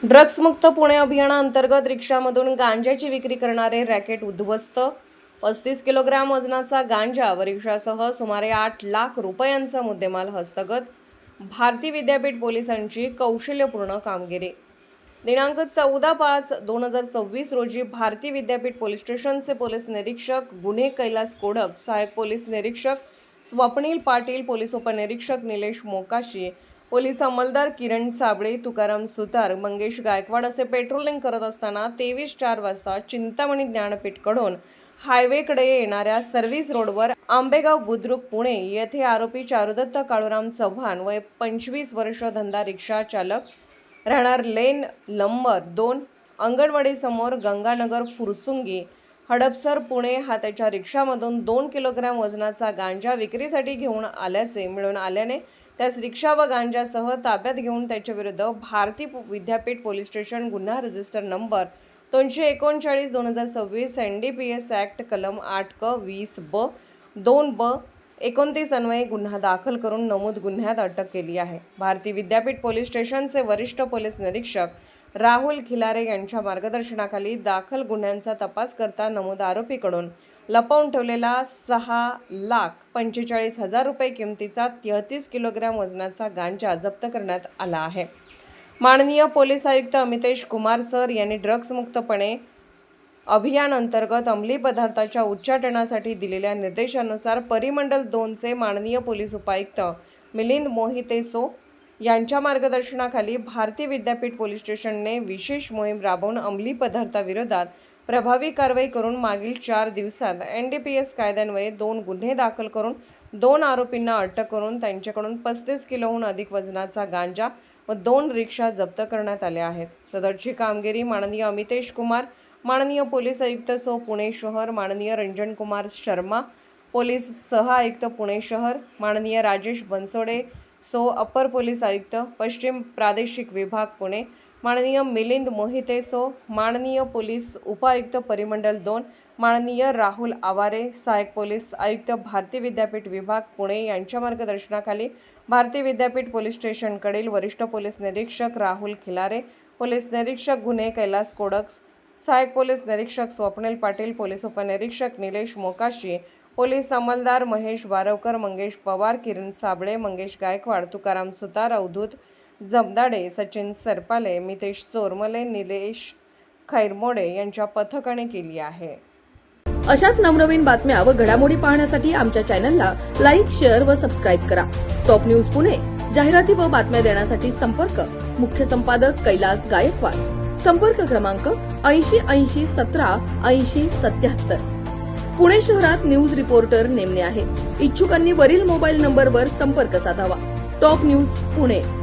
ड्रग्समुक्त पुणे अभियानाअंतर्गत रिक्षामधून गांजाची विक्री करणारे रॅकेट उद्ध्वस्त. 35 किलोग्रॅम वजनाचा गांजा व रिक्षासह सुमारे 8 लाख रुपयांचा मुद्देमाल हस्तगत. भारती विद्यापीठ पोलिसांची कौशल्यपूर्ण कामगिरी. दिनांक 14/5/2026 रोजी भारती विद्यापीठ पोलीस स्टेशनचे पोलीस निरीक्षक गुन्हे कैलास कोडक, सहाय्यक पोलीस निरीक्षक स्वप्नील पाटील, पोलीस उपनिरीक्षक निलेश मोकाशी, पोलीस अंमलदार किरण साबळे, तुकाराम सुतार, मंगेश गायकवाड असे पेट्रोलिंग करत असताना 23:04 वाजता चिंतामणी ज्ञानपीठकडून हायवेकडे येणाऱ्या सर्व्हिस रोडवर आंबेगाव बुद्रुक पुणे येथे आरोपी चारुदत्त काळूराम चव्हाण वय 25 वर्ष, धंदा रिक्षा चालक, राहणार लेन नंबर 2, अंगणवाडी समोर, गंगानगर, फुरसुंगी, हडपसर, पुणे हा त्याच्या रिक्षामधून 2 किलोग्रॅम वजनाचा गांजा विक्रीसाठी घेऊन आल्याचे मिळून आल्याने त्यास रिक्षा व गांजासह ताब्यात घेऊन त्याच्याविरुद्ध भारती विद्यापीठ पोलीस स्टेशन गुन्हा रजिस्टर नंबर 239/2026 NDPS ॲक्ट कलम 8(क)20(ब) 2(ब) 29 अन्वये गुन्हा दाखल करून नमूद गुन्ह्यात अटक केली आहे. भारती विद्यापीठ पोलीस स्टेशनचे वरिष्ठ पोलीस निरीक्षक राहुल खिलारे यांच्या मार्गदर्शनाखाली दाखल गुन्ह्यांचा तपास करता नमूद आरोपीकडून लपवून ठेवलेला 6,45,000 रुपये किमतीचा 33 किलोग्रॅम वजनाचा गांजा जप्त करण्यात आला आहे. माननीय पोलीस आयुक्त अमितेश कुमार सर यांनी ड्रग्समुक्तपणे अभियान अंतर्गत अंमली पदार्थाच्या उच्चाटनासाठी दिलेल्या निर्देशानुसार परिमंडल 2चे माननीय पोलीस उपायुक्त मिलिंद मोहिते-सो यांच्या मार्गदर्शनाखाली भारती विद्यापीठ पोलीस स्टेशनने विशेष मोहीम राबवून अंमली पदार्थाविरोधात प्रभावी कारवाई करून मागील 4 दिवसात NDPS कायद्यान्वये 2 गुन्हे दाखल करून 2 आरोपींना अटक करून त्यांच्याकडून 35 किलोहून अधिक वजनाचा गांजा व 2 रिक्षा जप्त करण्यात आल्या आहेत. सदरची कामगिरी माननीय अमितेश कुमार, माननीय पोलीस आयुक्त सो पुणे शहर, माननीय रंजन कुमार शर्मा, पोलीस सह आयुक्त पुणे शहर, माननीय राजेश बनसोडे सो अपर पोलीस आयुक्त पश्चिम प्रादेशिक विभाग पुणे, माननीय मिलिंद मोहिते-सो, माननीय पोलीस उपायुक्त परिमंडल 2, माननीय राहुल आवारे, सहाय्यक पोलीस आयुक्त भारती विद्यापीठ विभाग पुणे यांच्या मार्गदर्शनाखाली भारती विद्यापीठ पोलीस स्टेशनकडील वरिष्ठ पोलीस निरीक्षक राहुल खिलारे, पोलीस निरीक्षक गुन्हे कैलास कोडक, सहाय्यक पोलीस निरीक्षक स्वप्नील पाटील, पोलीस उपनिरीक्षक निलेश मोकाशी, पोलीस अंमलदार महेश बारवकर, मंगेश पवार, किरण साबळे, मंगेश गायकवाड, तुकाराम सुतार, अवधूत जमदाडे, सचिन सरपाले, मितेश चोरमले, निलेश खैरमोडे यांच्या पथकाने केली आहे. अशाच नवनवीन बातम्या व घडामोडी पाहण्यासाठी आमच्या चॅनलला लाईक, शेअर व सबस्क्राईब करा. टॉप न्यूज पुणे जाहिराती व बातम्या देण्यासाठी संपर्क मुख्य संपादक कैलास गायकवाड. संपर्क क्रमांक 8080178077. पुणे शहरात न्यूज रिपोर्टर नेमणे आहे. इच्छुकांनी वरील मोबाईल नंबरवर संपर्क साधावा. Top news Pune.